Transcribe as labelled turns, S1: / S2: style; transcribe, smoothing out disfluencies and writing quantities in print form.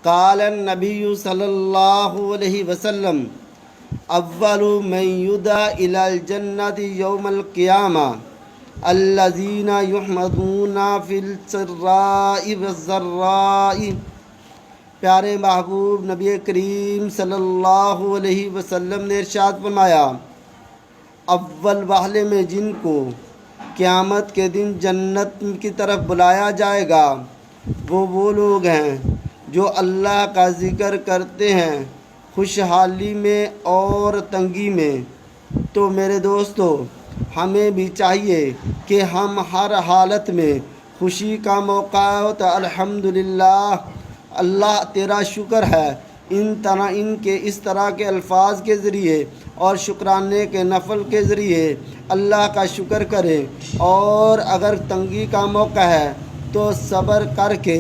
S1: قال النبی صلی اللہ علیہ وسلم اول من یدعى الی الجنۃ یوم القیامہ الذین یحمدون فی السراء والضراء۔ پیارے محبوب نبی کریم صلی اللہ علیہ وسلم نے ارشاد فرمایا، اول واہلے میں جن کو قیامت کے دن جنت کی طرف بلایا جائے گا وہ لوگ ہیں جو اللہ کا ذکر کرتے ہیں خوشحالی میں اور تنگی میں۔ تو میرے دوستو، ہمیں بھی چاہیے کہ ہم ہر حالت میں خوشی کا موقع ہو تو الحمدللہ اللہ تیرا شکر ہے، اس طرح کے الفاظ کے ذریعے اور شکرانے کے نفل کے ذریعے اللہ کا شکر کریں، اور اگر تنگی کا موقع ہے تو صبر کر کے